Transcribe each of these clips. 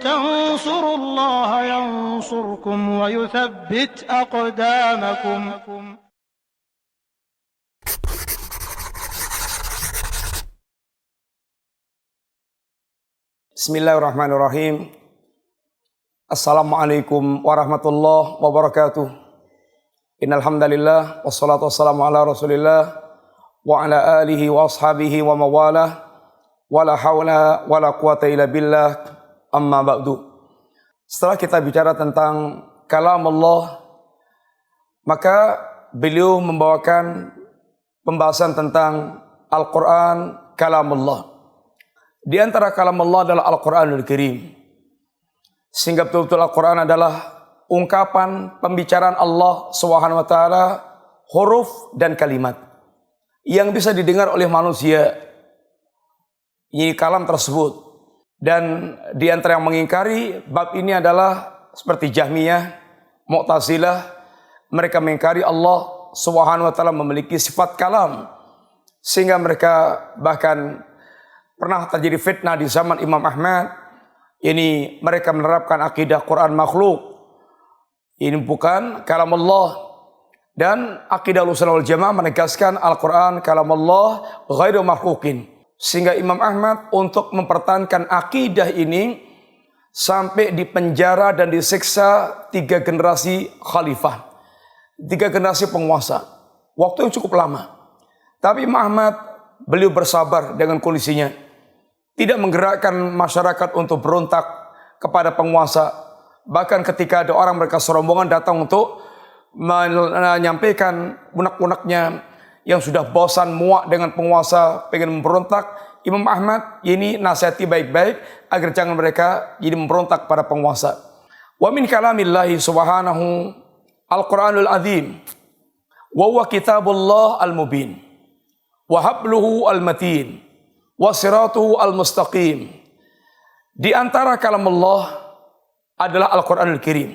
تنصروا الله ينصركم ويثبت أقدامكم. Bismillahirrahmanirrahim. Assalamualaikum warahmatullahi wabarakatuh. Innal hamdalillah wassalatu wassalamu ala Rasulillah wa ala alihi wa ashabihi wa mawalah. Wala haula wala quwata illa billah. Amma ba'du. Setelah kita bicara tentang kalam Allah, maka beliau membawakan pembahasan tentang Al-Quran, kalam Allah. Di antara kalam Allah adalah Al-Quranul Karim. Sehingga betul-betul Al-Quran adalah ungkapan pembicaraan Allah Subhanahu wa taala, huruf dan kalimat yang bisa didengar oleh manusia. Ini kalam tersebut. Dan di antara yang mengingkari bab ini adalah seperti Jahmiyah, Mu'tazilah. Mereka mengingkari Allah Subhanahu wa taala memiliki sifat kalam. Sehingga mereka bahkan pernah terjadi fitnah di zaman Imam Ahmad. Ini mereka menerapkan akidah Quran makhluk. Ini bukan kalam Allah. Dan akidah Ahlussunnah wal Jamaah menegaskan Al-Quran kalam Allah ghairu makhlukin. Sehingga Imam Ahmad untuk mempertahankan akidah ini sampai dipenjara dan disiksa 3 generasi khalifah. 3 generasi penguasa. Waktu yang cukup lama. Tapi Imam Ahmad, beliau bersabar dengan kondisinya. Tidak menggerakkan masyarakat untuk berontak kepada penguasa. Bahkan ketika ada orang mereka serombongan datang untuk menyampaikan unek-uneknya yang sudah bosan muak dengan penguasa, pengen memberontak, Imam Ahmad ini nasihati baik-baik agar jangan mereka jadi memberontak pada penguasa. Wa min kalamillahi subhanahu al-Quranul azim wa huwa kitabullah al-mubin wa habluhu al-matin wa siratuhu al-mustaqim. Di antara kalam Allah adalah Al-Quranul Karim.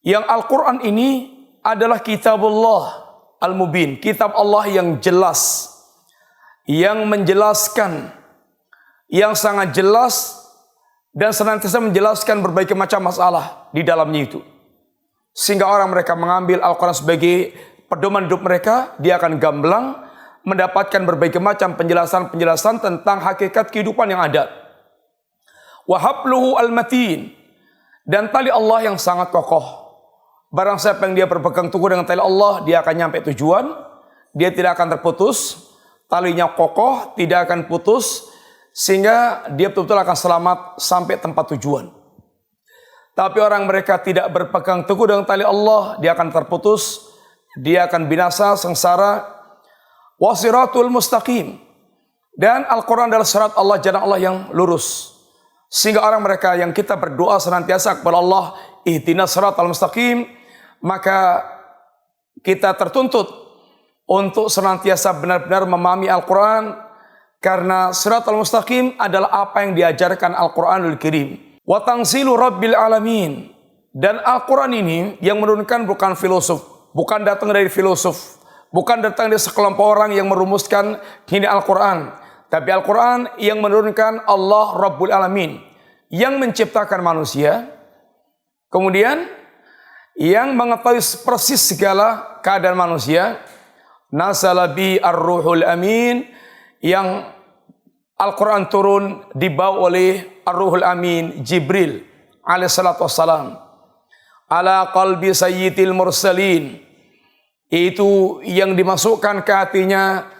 Yang Al-Quran ini adalah kitabullah al-mubin, kitab Allah yang jelas, yang menjelaskan, yang sangat jelas dan senantiasa menjelaskan berbagai macam masalah di dalamnya itu. Sehingga orang mereka mengambil Al-Quran sebagai pedoman hidup mereka, dia akan gamblang mendapatkan berbagai macam penjelasan-penjelasan tentang hakikat kehidupan yang ada. Wa habluhu al-matin, dan tali Allah yang sangat kokoh. Barang siapa yang dia berpegang teguh dengan tali Allah, dia akan nyampe tujuan, dia tidak akan terputus, talinya kokoh, tidak akan putus, sehingga dia betul-betul akan selamat sampai tempat tujuan. Tapi orang mereka tidak berpegang teguh dengan tali Allah, dia akan terputus, dia akan binasa, sengsara. Wasiratul mustaqim, dan Al-Quran adalah syarat Allah, jalan Allah yang lurus. Sehingga orang mereka yang kita berdoa senantiasa kepada Allah, ihdinas siratal mustaqim, maka kita tertuntut untuk senantiasa benar-benar memahami Al-Quran, karena siratal mustaqim adalah apa yang diajarkan Al-Quranul Karim. Wa tanzilu rabbil alamin, dan Al-Quran ini yang menurunkan bukan filosof, bukan datang dari filosof, bukan datang dari sekelompok orang yang merumuskan ini Al-Quran. Tapi Al-Quran yang menurunkan Allah Rabbul Alamin, yang menciptakan manusia, kemudian yang mengetahui persis segala keadaan manusia. Nazala bi ar-ruhul amin, yang Al-Quran turun dibawa oleh ar-ruhul amin Jibril alaihissalatu wassalam ala qalbi sayyidil mursalin, itu yang dimasukkan ke hatinya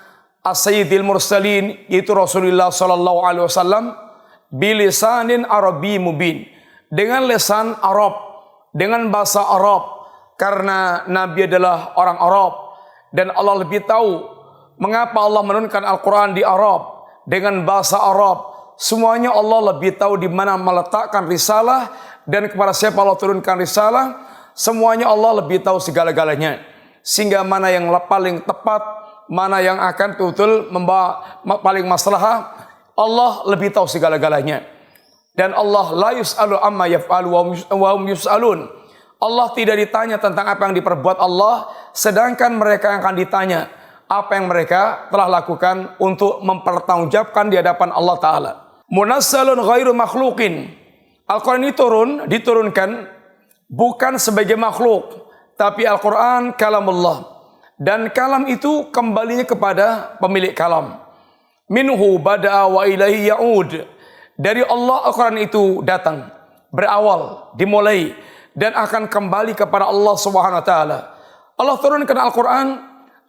as-sayyidil mursalin, yaitu Rasulullah sallallahu alaihi wasallam, bilisanin arabi mubin, dengan lisan Arab, dengan bahasa Arab, karena Nabi adalah orang Arab dan Allah lebih tahu mengapa Allah menurunkan Al-Quran di Arab dengan bahasa Arab. Semuanya Allah lebih tahu di mana meletakkan risalah dan kepada siapa Allah turunkan risalah. Semuanya Allah lebih tahu segala-galanya, sehingga mana yang paling tepat, mana yang akan betul membawa paling maslahah, Allah lebih tahu segala-galanya. Dan Allah la yus'alu amma yaf'alu wa hum yus'alun. Allah tidak ditanya tentang apa yang diperbuat Allah, sedangkan mereka yang akan ditanya apa yang mereka telah lakukan untuk mempertanggungjawabkan di hadapan Allah Ta'ala. Munazzalun ghairu makhluqin. Al-Quran ini diturunkan bukan sebagai makhluk, tapi Al-Quran kalamullah. Dan kalam itu kembalinya kepada pemilik kalam. Minhu bada'a wa ilaihi ya'ud. Dari Allah Al-Quran itu datang, berawal, dimulai, dan akan kembali kepada Allah Subhanahu wa taala. Allah turunkan Al-Quran,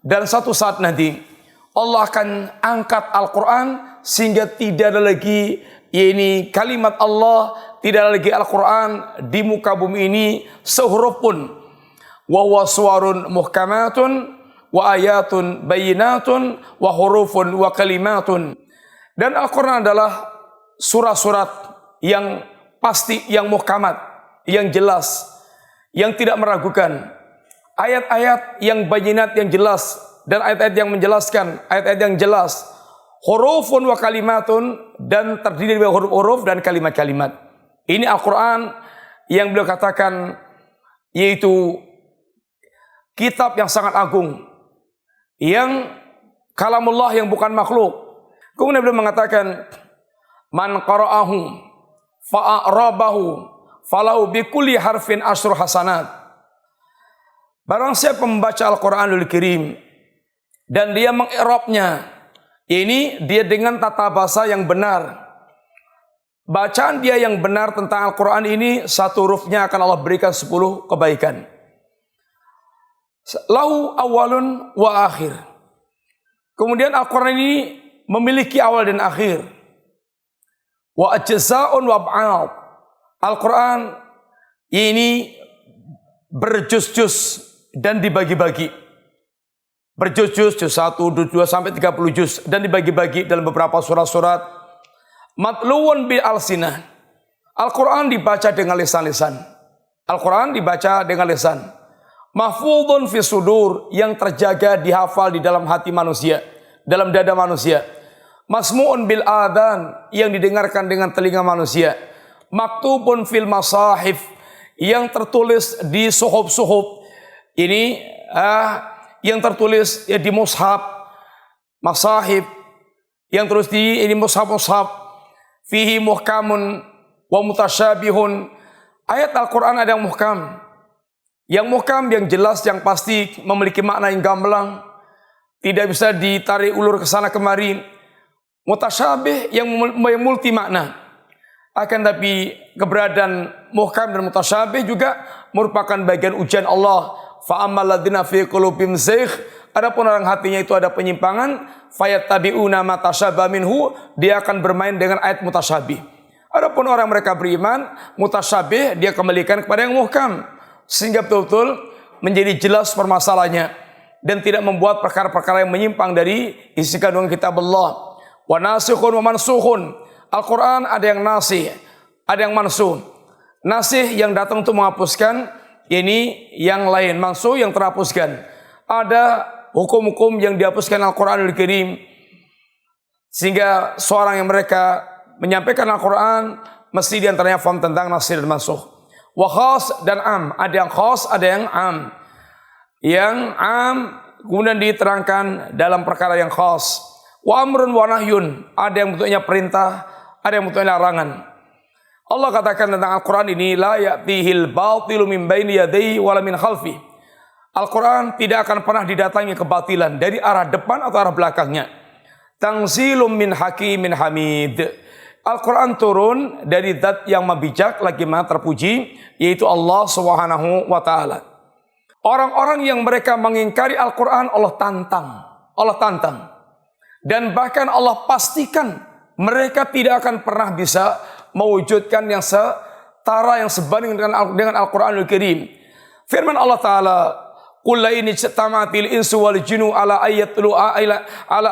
dan satu saat nanti Allah akan angkat Al-Quran sehingga tidak ada lagi kalimat Allah, tidak ada lagi Al-Quran di muka bumi ini sehuruf pun. Wa huwa suwarun muhkamatun wa ayatun bayyinatun wa hurufun wa kalimatun. Dan Al-Quran adalah surat-surat yang pasti, yang muhkamat, yang jelas, yang tidak meragukan. Ayat-ayat yang bayyinat, yang jelas, dan ayat-ayat yang menjelaskan, ayat-ayat yang jelas. Hurufun wa kalimatun, dan terdiri dari huruf-huruf dan kalimat-kalimat. Ini Al-Quran yang beliau katakan yaitu kitab yang sangat agung, yang kalamullah, yang bukan makhluk. Kemudian beliau mengatakan, man qara'ahu fa'arabahu falahu bikulli harfin asyru hasanat. Barang siapa membaca Al-Quranul Karim dan dia mengi'rabnya, ini dia dengan tata bahasa yang benar, bacaan dia yang benar tentang Al-Quran ini, satu hurufnya akan Allah berikan 10 kebaikan. Lahu awalun wa akhir. Kemudian Al-Quran ini memiliki awal dan akhir. Wa ajza'un wa ba'ad. Al-Quran ini berjuz-juz dan dibagi-bagi. Berjuz-juz, juz 1, juz 2 sampai 30 juz, dan dibagi-bagi dalam beberapa surat-surat. Matluun bil alsinah. Al-Quran dibaca dengan lisan-lisan. Al-Quran dibaca dengan lisan. Mahfudun fi sudur, yang terjaga, dihafal di dalam hati manusia, dalam dada manusia. Masmu'un bil adhan, yang didengarkan dengan telinga manusia. Maktubun fil masahif, yang tertulis di suhuf-suhuf. Ini yang tertulis di mushaf, masahif, yang terus di ini mushaf-mushaf. Fihi muhkamun wa mutasyabihun. Ayat Al-Quran ada yang muhkam. Yang muhkam, yang jelas, yang pasti, memiliki makna yang gamblang, tidak bisa ditarik ulur ke sana kemari. Mutasyabih, yang multi makna. Akan tapi keberadaan muhkam dan mutasyabih juga merupakan bagian ujian Allah. Fa'ammal ladzina fi qulubihim zayg, adapun orang hatinya itu ada penyimpangan, fayattabi'una ma tasyabaha minhu, dia akan bermain dengan ayat mutasyabih. Adapun orang mereka beriman, mutasyabih dia kembalikan kepada yang muhkam, sehingga betul-betul menjadi jelas permasalahannya dan tidak membuat perkara-perkara yang menyimpang dari isi kandungan kitab Allah. Wa nasikhun wa mansukhun. Al-Quran ada yang nasih, ada yang mansuh. Nasih yang datang untuk menghapuskan, ini yang lain, mansuh yang terhapuskan. Ada hukum-hukum yang dihapuskan Al-Quranul Karim, sehingga seorang yang mereka menyampaikan Al-Quran mesti diantaranya faham tentang nasih dan mansuh. Wa khas dan am, ada yang khas, ada yang am. Yang am kemudian diterangkan dalam perkara yang khas. Wa amrun wa nahyun, ada yang bentuknya perintah, ada yang bentuknya larangan. Allah katakan tentang Al-Quran ini, la ya'tihil batilu min baini yadayhi wala min khalfi. Al-Quran tidak akan pernah didatangi kebatilan dari arah depan atau arah belakangnya. Tanzilum min hakimin hamid. Al-Quran turun dari zat yang bijak lagi maha terpuji, yaitu Allah Subhanahu wa taala. Orang-orang yang mereka mengingkari Al-Quran, Allah tantang. Dan bahkan Allah pastikan mereka tidak akan pernah bisa mewujudkan yang setara, yang sebanding dengan Al-Quranul Karim. Firman Allah Ta'ala, qul la in ijtama'atil insu wal jinnu ala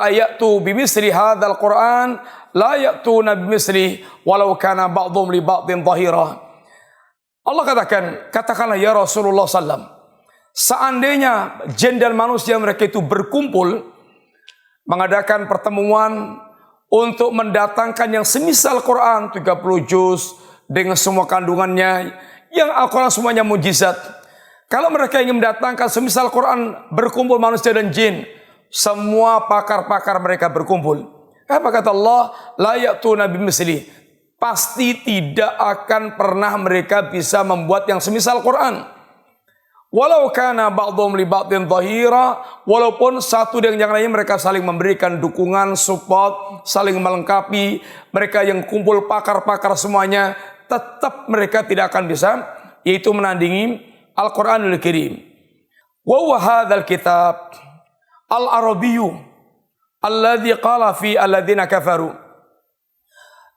ayatu bimisli hadzal Qur'an la ya'tuna bimisli walau kana ba'dhum li ba'dhin dhahira. Allah katakanlah ya Rasulullah sallam, seandainya jin dan manusia mereka itu berkumpul mengadakan pertemuan untuk mendatangkan yang semisal Quran 30 juz dengan semua kandungannya, yang Al-Quran semuanya mujizat. Kalau mereka ingin mendatangkan semisal Quran, berkumpul manusia dan jin, semua pakar-pakar mereka berkumpul. Apa kata Allah? La ya'tuna bimithlihi. Pasti tidak akan pernah mereka bisa membuat yang semisal Quran. Walau kana ba'dhum li ba'dhin dhahira, walaupun satu dengan yang lainnya mereka saling memberikan dukungan, support, saling melengkapi, mereka yang kumpul pakar-pakar semuanya, tetap mereka tidak akan bisa, yaitu menandingi Al-Qur'anul Karim. Wa huwa hadzal kitab al-arabiyyu alladzi qala fi alladziina kafaru.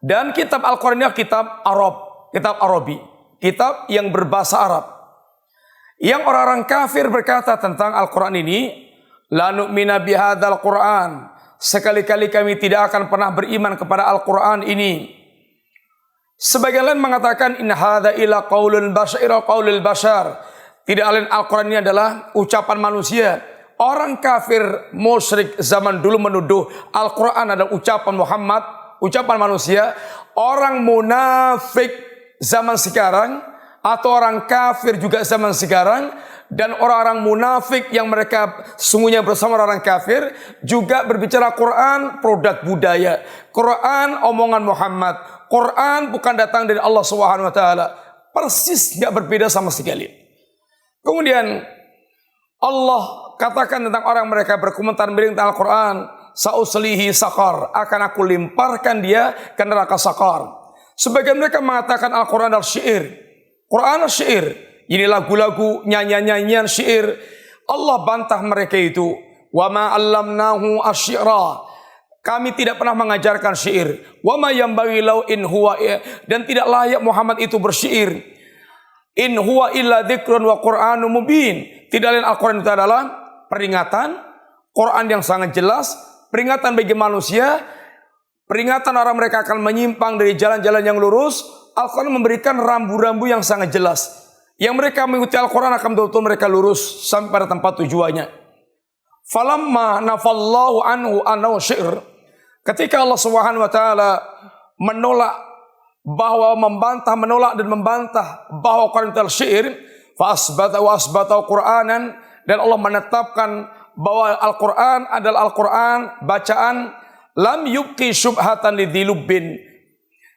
Dan kitab Al-Qur'an ini kitab Arab, kitab Arabi, kitab yang berbahasa Arab. Yang orang-orang kafir berkata tentang Al-Qur'an ini, la nu'mina bihadzal Qur'an. Sekali-kali kami tidak akan pernah beriman kepada Al-Qur'an ini. Sebagian lain mengatakan in hadza illa qaulul bashar. Tidak lain Al-Qur'an ini adalah ucapan manusia. Orang kafir musyrik zaman dulu menuduh Al-Qur'an adalah ucapan Muhammad, ucapan manusia. Orang munafik zaman sekarang atau orang kafir juga zaman sekarang, dan orang-orang munafik yang mereka sungguhnya bersama orang kafir juga berbicara Quran produk budaya, Quran omongan Muhammad, Quran bukan datang dari Allah Subhanahu wa taala. Persis nggak berbeda sama sekali. Kemudian Allah katakan tentang orang mereka berkomentar tentang Al-Quran, sauslihi sakar, akan aku limparkan dia ke neraka sakar. Sebagian mereka mengatakan Al-Quran adalah syair. Quran syair, ini lagu-lagu, nyanyian-nyanyian syair. Allah bantah mereka itu. Wa ma 'allamnahu asy-syi'ra. Kami tidak pernah mengajarkan syair. Wa ma yanbaghi lahu in huwa, dan tidak layak Muhammad itu bersyair. In huwa illa dzikrun wa Qur'anun mubin. Tidak lain Al-Quran itu adalah peringatan, Quran yang sangat jelas, peringatan bagi manusia, peringatan orang mereka akan menyimpang dari jalan-jalan yang lurus. Al-Quran memberikan rambu-rambu yang sangat jelas. Yang mereka mengikuti Al-Quran akan betul-betul mereka lurus sampai pada tempat tujuannya. Falamma nafallahu anhu annahu syair. Ketika Allah Subhanahu wa taala menolak dan membantah bahwa Quran itu syair, fa asbata Qur'anan, dan Allah menetapkan bahwa Al-Quran adalah Al-Quran bacaan, lam yubqi syubhatan lidzilubbin,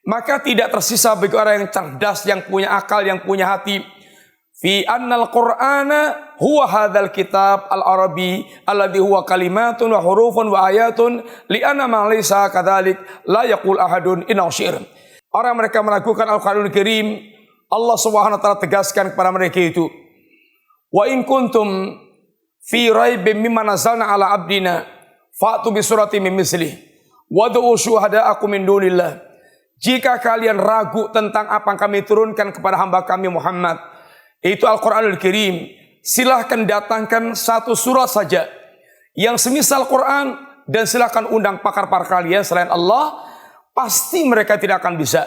maka tidak tersisa bagi orang yang cerdas, yang punya akal, yang punya hati, fi annal Qur'ana huwa hadzal kitab al-arabi alladhi huwa kalimatun wa hurufun wa ayatun li anna ma laysa kadzalik la yaqul ahadun innahu syair. Orang mereka meragukan Al-Qur'anul Karim, Allah Subhanahu wa taala tegaskan kepada mereka itu, wa in kuntum fi raibin mimma nazzalna ala abdina fa'tu bi suratin min mislihi wad'u syuhada'akum min dunillah. Jika kalian ragu tentang apa yang kami turunkan kepada hamba kami Muhammad, itu Al-Qur'anul Karim, silahkan datangkan satu surat saja yang semisal Quran, dan silahkan undang pakar-pakar kalian selain Allah, pasti mereka tidak akan bisa.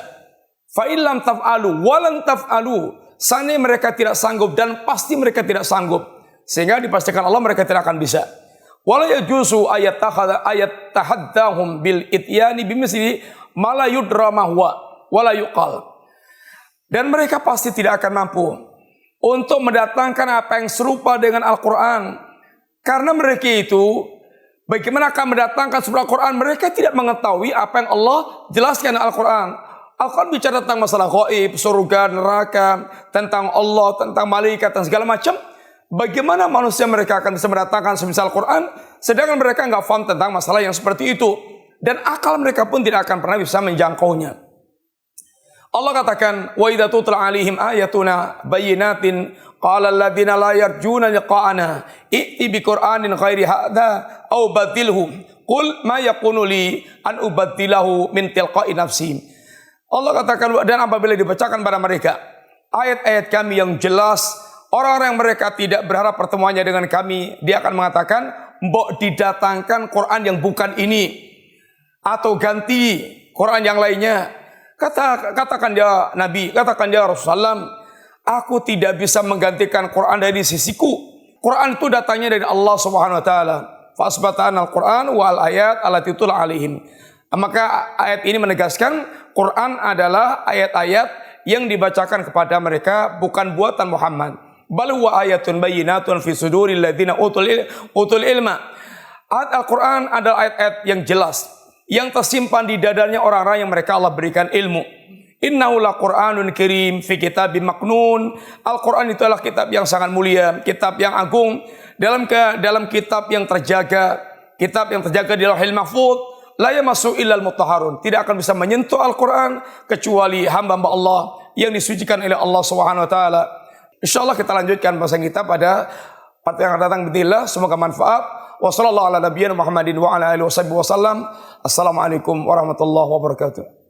Fa illam taf'alu walan taf'alu, seandainya mereka tidak sanggup, dan pasti mereka tidak sanggup, sehingga dipastikan Allah mereka tidak akan bisa. Wala yajuzu ayat tahaddahum bil ityani bimisli mala yudra mahwa wala yuqal. Dan mereka pasti tidak akan mampu untuk mendatangkan apa yang serupa dengan Al-Quran, karena mereka itu bagaimana akan mendatangkan sebuah Al-Quran, mereka tidak mengetahui apa yang Allah jelaskan dalam Al-Quran. Al-Quran bicara tentang masalah gaib, surga, neraka, tentang Allah, tentang malaikat dan segala macam. Bagaimana manusia mereka akan bisa mendatangkan semisal Quran, sedangkan mereka nggak paham tentang masalah yang seperti itu, dan akal mereka pun tidak akan pernah bisa menjangkaunya. Allah katakan, wa idza tutla alaihim ayatuna bayyinatin qala alladziina la yarjuna liqa'ana i'ti bi qur'anin ghairi hadza aw badilhu qul ma yakunu li an ubaddilahu min tilqa'i nafsi. Allah katakan, dan apabila dibacakan pada mereka ayat-ayat kami yang jelas, orang-orang yang mereka tidak berharap pertemuannya dengan kami, dia akan mengatakan, mbok didatangkan Quran yang bukan ini, atau ganti Quran yang lainnya. Katakan dia Nabi, katakan dia Rasulullah, aku tidak bisa menggantikan Quran dari sisiku. Quran itu datangnya dari Allah Subhanahu wa taala. Fa asbatana al-Quran wal ayat allati tutla alaihim. Maka ayat ini menegaskan Quran adalah ayat-ayat yang dibacakan kepada mereka, bukan buatan Muhammad. Bal huwa ayatun bayyinatun fi suduril ladzina utul ilma. Ayat Al-Quran adalah ayat-ayat yang jelas yang tersimpan di dadanya orang-orang yang mereka Allah berikan ilmu. Innahu laqur'anun karim fi kitabim maknun. Al-Qur'an itu adalah kitab yang sangat mulia, kitab yang agung dalam kitab yang terjaga, di Lauhil Mahfuz. La yamassu illal mutahharun. Tidak akan bisa menyentuh Al-Qur'an kecuali hamba-hamba Allah yang disucikan oleh Allah Subhanahu wa taala. Insyaallah kita lanjutkan bahasan kita pada part yang akan datang bismillah. Semoga manfaat. Wassallallahu ala nabiyina Muhammadin wa ala alihi wasallam. Assalamualaikum warahmatullahi wabarakatuh.